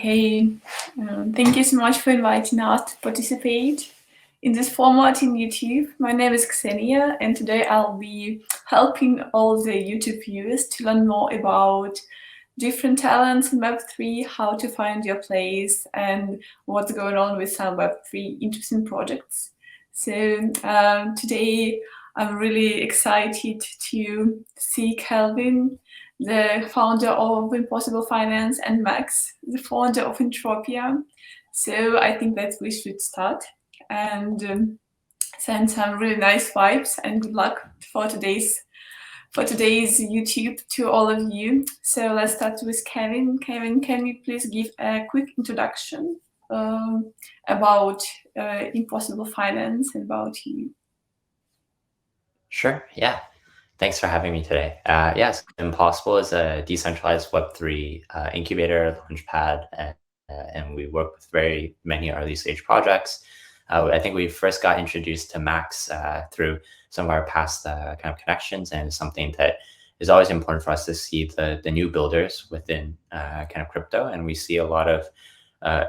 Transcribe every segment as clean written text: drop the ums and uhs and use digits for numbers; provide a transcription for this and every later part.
Hey. Thank you so much for inviting us to participate in this format in YouTube. My name is Xenia, and today I'll be helping all the YouTube viewers to learn more about different talents in Web3, how to find your place, and what's going on with some Web3 interesting projects. So today I'm really excited to see Kelvin, the founder of Impossible Finance, and Max, the founder of Intropia. So I think that we should start and send some really nice vibes and good luck for today's YouTube to all of you. So let's start with Kevin. Kevin, can you please give a quick introduction about Impossible Finance and about you? Sure, yeah. Thanks for having me today. Yes, Impossible is a decentralized Web3 incubator, launchpad, and we work with very many early stage projects. I think we first got introduced to Max through some of our past kind of connections, and something that is always important for us to see the new builders within kind of crypto. And we see a lot of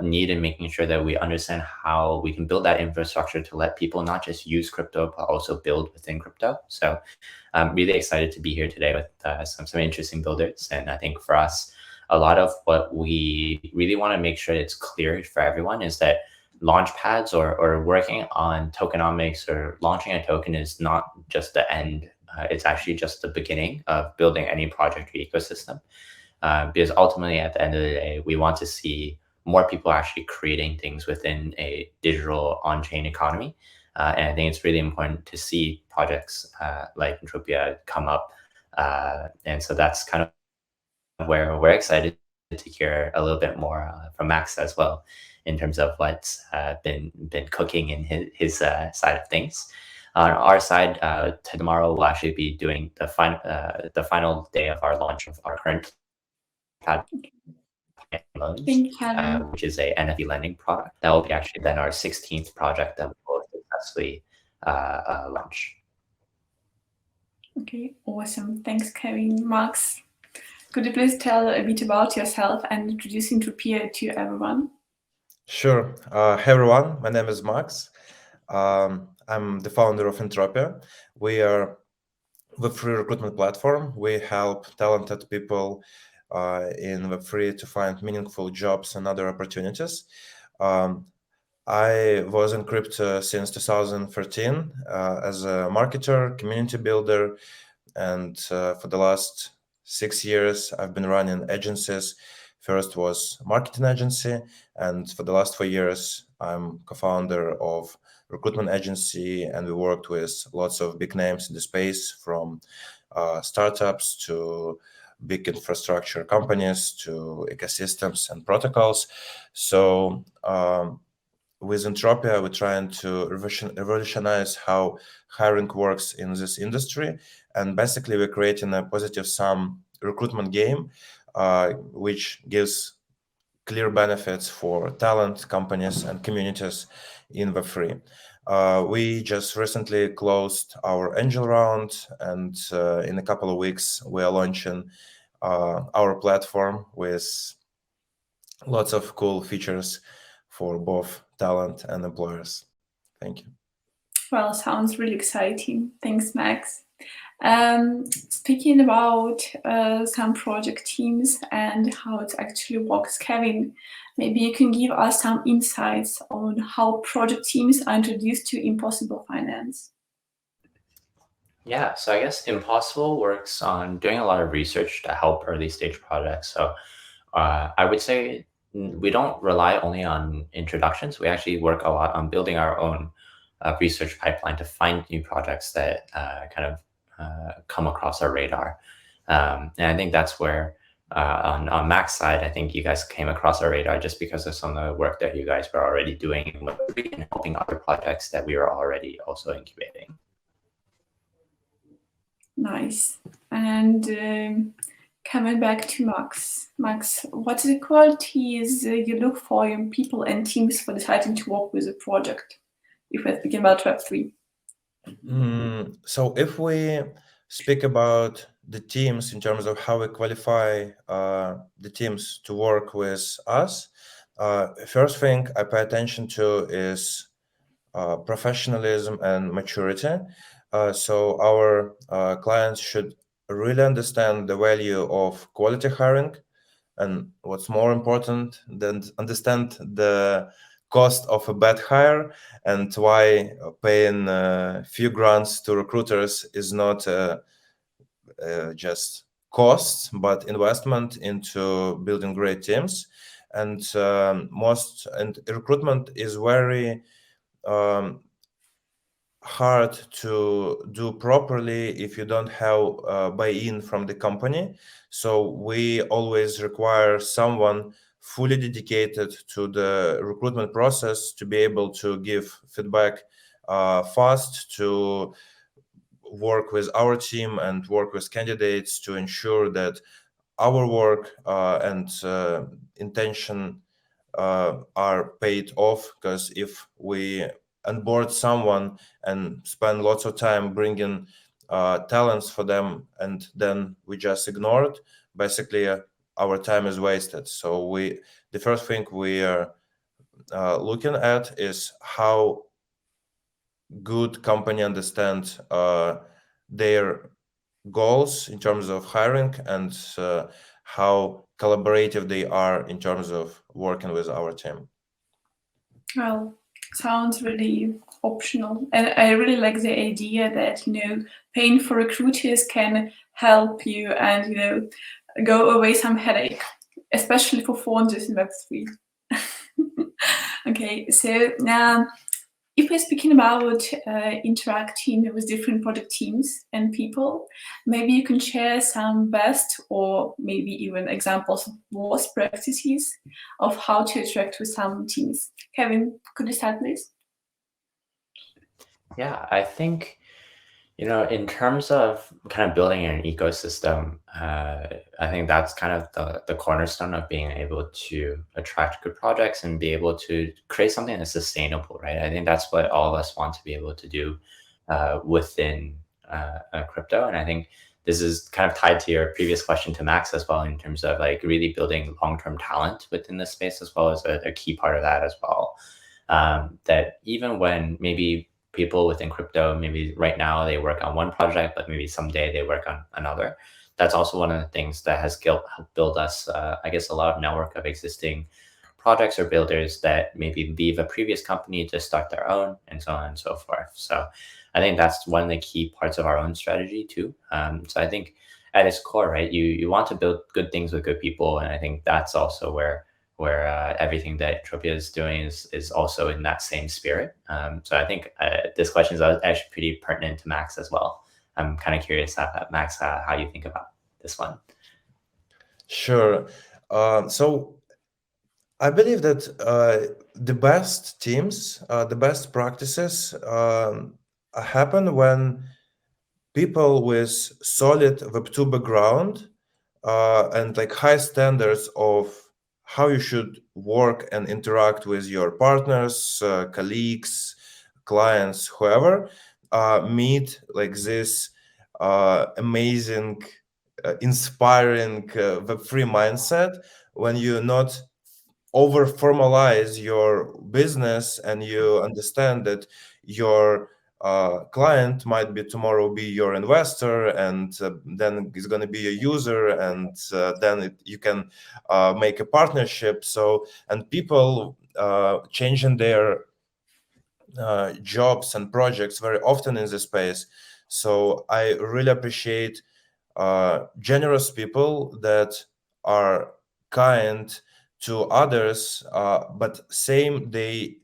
need in making sure that we understand how we can build that infrastructure to let people not just use crypto, but also build within crypto. So I'm really excited to be here today with some interesting builders. And I think for us, a lot of what we really want to make sure it's clear for everyone is that launch pads or working on tokenomics or launching a token is not just the end. It's actually just the beginning of building any project or ecosystem. Because ultimately, at the end of the day, we want to see more people actually creating things within a digital on-chain economy. And I think it's really important to see projects like Intropia come up. And so that's kind of where we're excited to hear a little bit more from Max as well, in terms of what's been cooking in his side of things. On our side, tomorrow we'll actually be doing the final day of our launch of our current pad loans, which is a NFT lending product. That will be actually then our 16th project that will successfully launch. Okay, awesome. Thanks, Kevin. Max, could you please tell a bit about yourself and introduce Intropia to everyone? Sure. Hey everyone, my name is Max. I'm the founder of Intropia. We are Web3 recruitment platform. We help talented people in Web3 to find meaningful jobs and other opportunities. I was in crypto since 2013 as a marketer, community builder, and for the last 6 years, I've been running agencies. First was marketing agency, and for the last 4 years, I'm co-founder of recruitment agency, and we worked with lots of big names in the space, from startups to big infrastructure companies to ecosystems and protocols. So with Intropia, we're trying to revolutionize how hiring works in this industry. And basically, we're creating a positive sum recruitment game, which gives clear benefits for talent, companies, and communities in Web3. We just recently closed our angel round, and in a couple of weeks, we are launching our platform with lots of cool features for both talent and employers. Thank you. Well, sounds really exciting. Thanks, Max. Speaking about some project teams and how it actually works, Kevin, maybe you can give us some insights on how project teams are introduced to Impossible Finance. Yeah, so I guess Impossible works on doing a lot of research to help early stage projects. So I would say we don't rely only on introductions. We actually work a lot on building our own research pipeline to find new projects that kind of come across our radar. And I think that's where on Mac's side, I think you guys came across our radar just because of some of the work that you guys were already doing and helping other projects that we were already also incubating. Nice. And coming back to Max. Max, what are the qualities you look for in people and teams for deciding to work with a project, if we're speaking about Web3? So if we speak about the teams in terms of how we qualify the teams to work with us, first thing I pay attention to is professionalism and maturity. So our clients should really understand the value of quality hiring, and what's more important than understand the cost of a bad hire, and why paying a few grants to recruiters is not just costs but investment into building great teams. And recruitment is very um, hard to do properly if you don't have buy-in from the company. So we always require someone fully dedicated to the recruitment process to be able to give feedback fast, to work with our team and work with candidates to ensure that our work and intention are paid off. Because if we onboard someone and spend lots of time bringing talents for them and then we just ignore it, basically our time is wasted. So the first thing we are looking at is how good company understand their goals in terms of hiring, and how collaborative they are in terms of working with our team. Well, sounds really optional. And I really like the idea that, paying for recruiters can help you and, go away some headache, especially for founders in Web3. Okay, so now if we're speaking about interacting with different product teams and people, maybe you can share some best or maybe even examples of worst practices of how to interact with some teams. Kevin, could you start, please? Yeah, I think, in terms of kind of building an ecosystem, I think that's kind of the cornerstone of being able to attract good projects and be able to create something that's sustainable, right? I think that's what all of us want to be able to do within crypto. And I think this is kind of tied to your previous question to Max as well, in terms of like really building long-term talent within this space, as well as a key part of that as well. That even when maybe people within crypto, maybe right now they work on one project, but maybe someday they work on another. That's also one of the things that has helped build us, I guess, a lot of network of existing projects or builders that maybe leave a previous company to start their own, and so on and so forth. So I think that's one of the key parts of our own strategy too. So I think at its core, right, you want to build good things with good people, and I think that's also where everything that Intropia is doing is also in that same spirit. So I think this question is actually pretty pertinent to Max as well. I'm kind of curious, Max, how you think about this one. Sure. So I believe that the best teams, the best practices happen when people with solid Web2 background and like high standards of how you should work and interact with your partners, colleagues, clients, whoever, meet like this amazing, inspiring Web3 mindset, when you not over formalize your business and you understand that your client might be tomorrow be your investor, and then it's going to be a user, and then you can make a partnership. So, and people changing their jobs and projects very often in this space. So I really appreciate generous people that are kind to others, but same they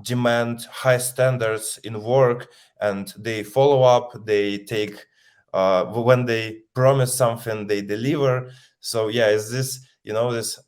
demand high standards in work, and they follow up. They take when they promise something, they deliver. So yeah, is this this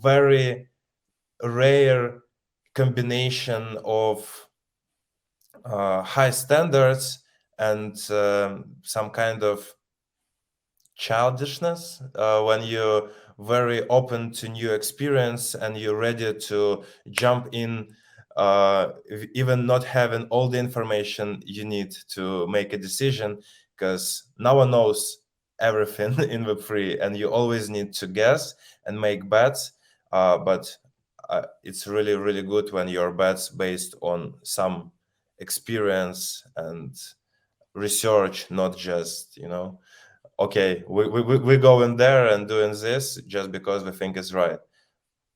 very rare combination of high standards and some kind of childishness, when you're very open to new experience and you're ready to jump in, even not having all the information you need to make a decision, because no one knows everything in Web3, and you always need to guess and make bets. But it's really, really good when your bets based on some experience and research, not just, okay, we go in there and doing this just because we think it's right.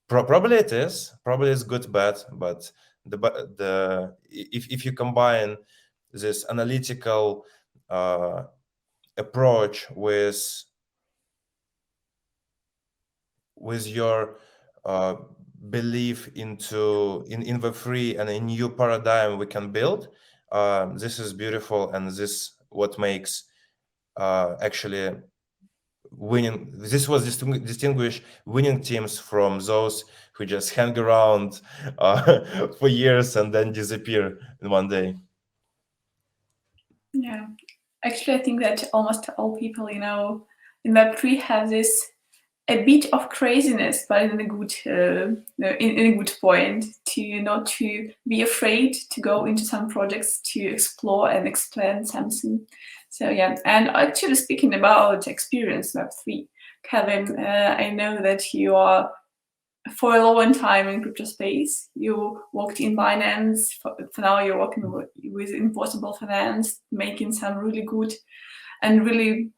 Probably it is. Probably it's good bet, but if you combine this analytical approach with your belief in Web3 and a new paradigm we can build, this is beautiful, and this what makes actually winning. This was distinguish winning teams from those who just hang around for years and then disappear in one day. Yeah, actually, I think that almost all people, in Web3 have this a bit of craziness, but in a good, in a good point, to not to be afraid to go into some projects to explore and explain something. So yeah, and actually speaking about experience Web3, Kevin, I know that you are for a long time in crypto space. You worked in Binance. For now, you're working with Impossible Finance, making some really good and really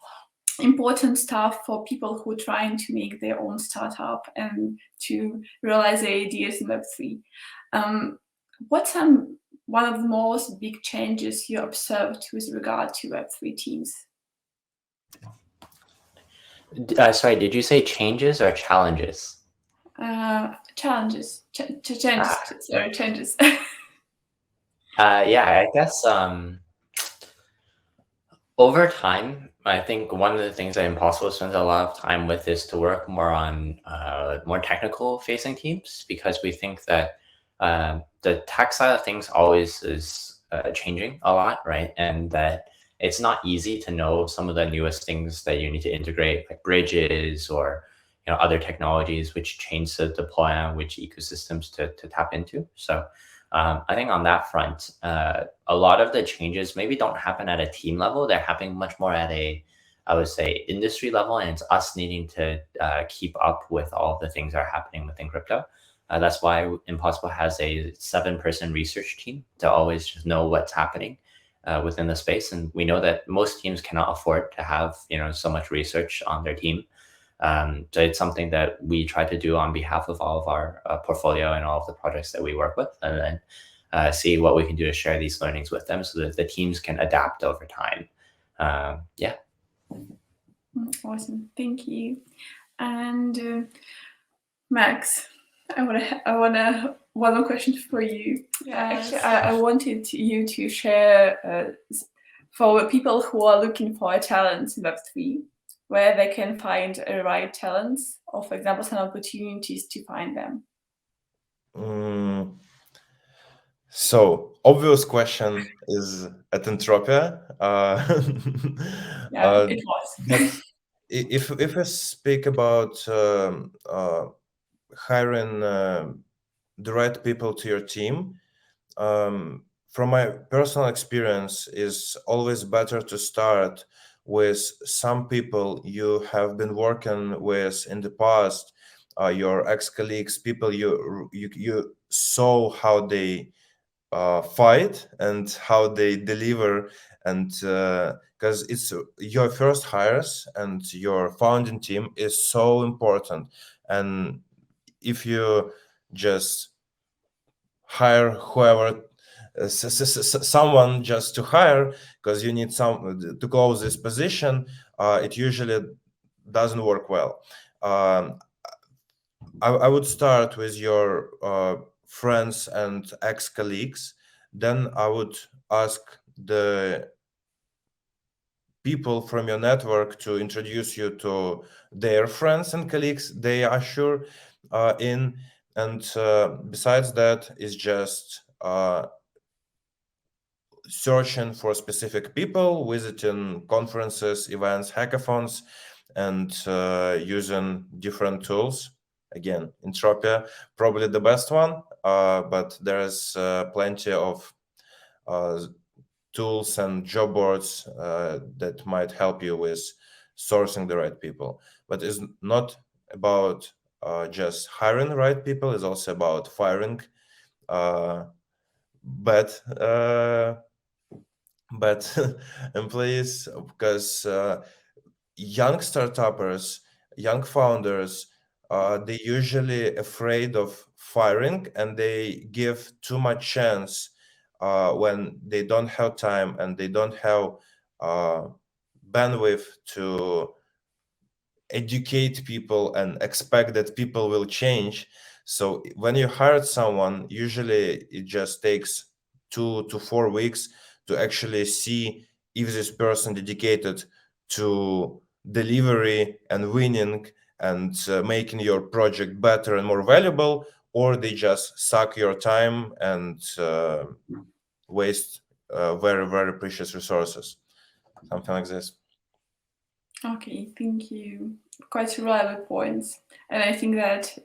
important stuff for people who are trying to make their own startup and to realize their ideas in Web3. What's one of the most big changes you observed with regard to Web3 teams? Sorry, did you say changes or challenges? Challenges. Changes. Yeah, I guess over time, I think one of the things that Impossible spends a lot of time with is to work more on more technical facing teams, because we think that the tech side of things always is changing a lot, right? And that it's not easy to know some of the newest things that you need to integrate, like bridges or other technologies which change the deploy on which ecosystems to tap into. So I think on that front, a lot of the changes maybe don't happen at a team level. They're happening much more at I would say, industry level, and it's us needing to keep up with all of the things that are happening within crypto. That's why Impossible has a 7-person research team to always just know what's happening within the space. And we know that most teams cannot afford to have so much research on their team. So it's something that we try to do on behalf of all of our portfolio and all of the projects that we work with, and then see what we can do to share these learnings with them so that the teams can adapt over time. Yeah. Awesome, thank you. And Max, I wanna one more question for you. Yes. Actually, I wanted you to share for people who are looking for a talent in Web3, where they can find a right talents, or for example, some opportunities to find them. So obvious question is at Intropia. Yeah, it was. But if I speak about hiring the right people to your team, from my personal experience, is always better to start with some people you have been working with in the past, your ex-colleagues, people you saw how they fight and how they deliver, and because it's your first hires and your founding team is so important. And if you just hire whoever someone just to hire because you need some to close this position, it usually doesn't work well. I would start with your friends and ex-colleagues. Then I would ask the people from your network to introduce you to their friends and colleagues they are sure in. And besides that is just searching for specific people, visiting conferences, events, hackathons, and using different tools. Again, Intropia, probably the best one, but there's plenty of tools and job boards that might help you with sourcing the right people. But it's not about just hiring the right people. It's also about firing bad employees, because young startuppers, young founders, they usually afraid of firing, and they give too much chance when they don't have time and they don't have uh, bandwidth to educate people and expect that people will change. So when you hired someone, usually it just takes 2 to 4 weeks to actually see if this person dedicated to delivery and winning and making your project better and more valuable, or they just suck your time and waste very, very precious resources. Something like this. Okay, thank you. Quite reliable points. And I think that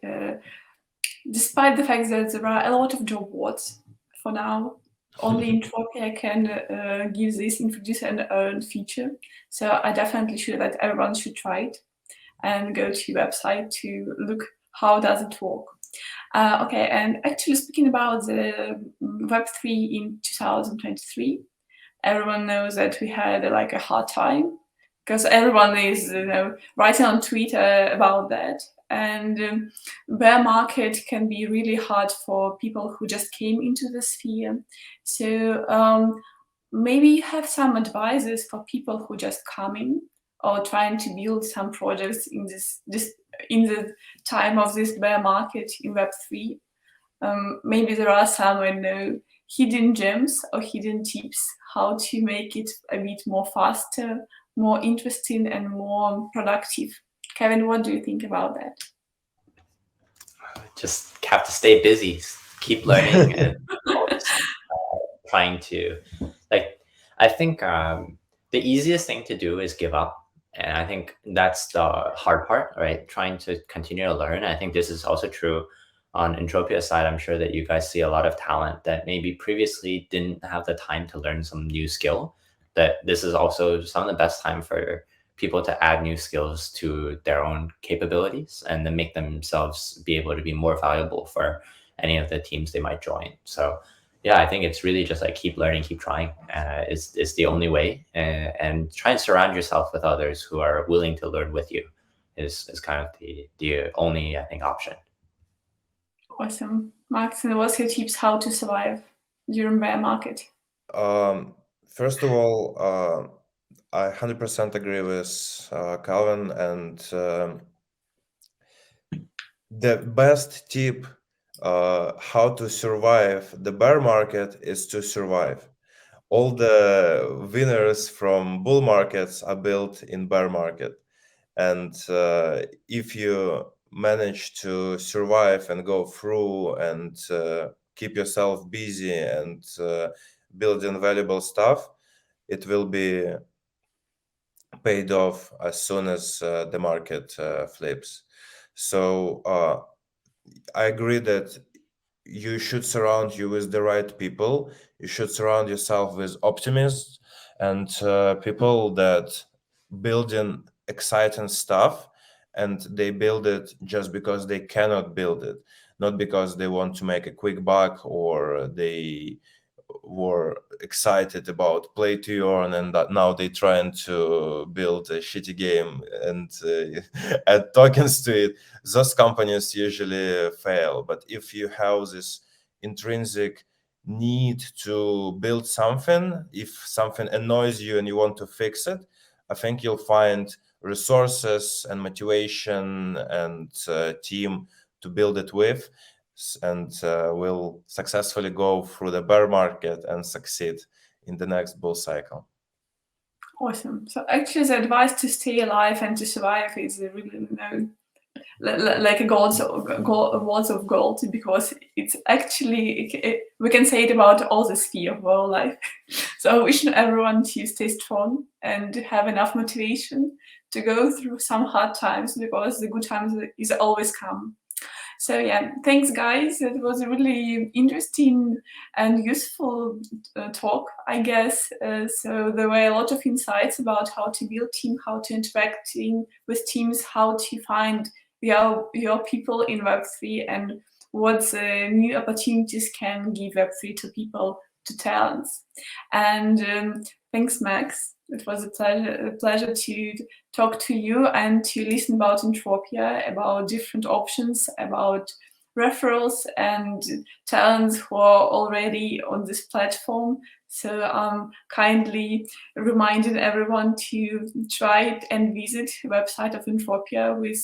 despite the fact that there are a lot of job boards for now, only Intropia can give this introduce and earn feature. So I definitely should that everyone should try it and go to your website to look how does it work. Okay, and actually speaking about the Web3 in 2023, everyone knows that we had like a hard time because everyone is writing on Twitter about that. And bear market can be really hard for people who just came into the sphere. So maybe you have some advices for people who just coming or trying to build some projects in this in the time of this bear market in Web3. Maybe there are some hidden gems or hidden tips how to make it a bit more faster, more interesting, and more productive. Kevin, what do you think about that? Just have to stay busy, keep learning, and always trying to, like, I think the easiest thing to do is give up. And I think that's the hard part, right? Trying to continue to learn. I think this is also true on Intropia's side. I'm sure that you guys see a lot of talent that maybe previously didn't have the time to learn some new skill. That this is also some of the best time for people to add new skills to their own capabilities and then make themselves be able to be more valuable for any of the teams they might join. So yeah, I think it's really just like keep learning, keep trying. Is the only way, and try and surround yourself with others who are willing to learn with you. Is kind of the only, I think, option. Awesome, Max. And what's your tips how to survive during bear market? First of all, I 100% agree with Calvin, and the best tip how to survive the bear market is to survive. All the winners from bull markets are built in bear market, and if you manage to survive and go through and keep yourself busy and building valuable stuff, it will be paid off as soon as the market flips. So I agree that you should surround you with the right people. You should surround yourself with optimists and people that building exciting stuff, and they build it just because they cannot build it, not because they want to make a quick buck or they were excited about play to earn, and that now they trying to build a shitty game and add tokens to it. Those companies usually fail. But if you have this intrinsic need to build something, if something annoys you and you want to fix it, I think you'll find resources and motivation and team to build it with, and will successfully go through the bear market and succeed in the next bull cycle. Awesome. So actually the advice to stay alive and to survive is really like a words of gold, because it's actually, we can say it about all the sphere of our life. So I wish everyone to stay strong and have enough motivation to go through some hard times, because the good times is always come. So yeah, thanks guys. It was a really interesting and useful talk, I guess. So there were a lot of insights about how to build team, how to interacting with teams, how to find your people in Web3, and what new opportunities can give Web3 to people, to talents. And thanks, Max. It was a pleasure to talk to you and to listen about Intropia, about different options, about referrals and talents who are already on this platform. So I'm kindly reminding everyone to try it and visit the website of Intropia with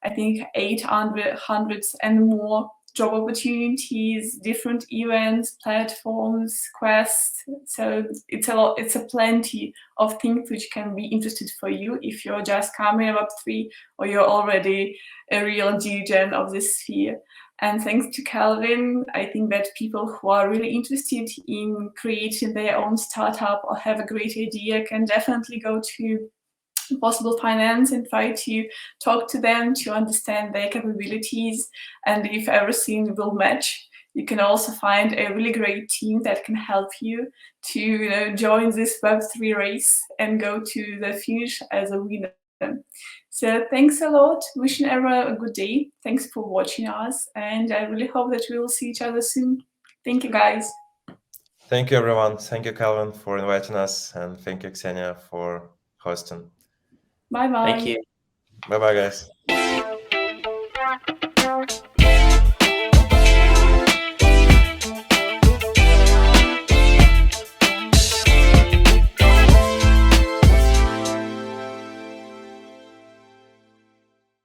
I think 800 and more job opportunities, different events, platforms, quests. So it's a lot. It's a plenty of things which can be interested for you if you're just coming up Web3 or you're already a real degen of this sphere. And thanks to Calvin, I think that people who are really interested in creating their own startup or have a great idea can definitely go to Possible Finance and try to talk to them to understand their capabilities, and if everything will match, you can also find a really great team that can help you to join this Web3 race and go to the finish as a winner. So thanks a lot, wishing everyone a good day. Thanks for watching us, and I really hope that we will see each other soon. Thank you guys. Thank you, everyone. Thank you, Calvin, for inviting us, and thank you, Ksenia, for hosting. Bye bye. Thank you. Bye-bye, guys.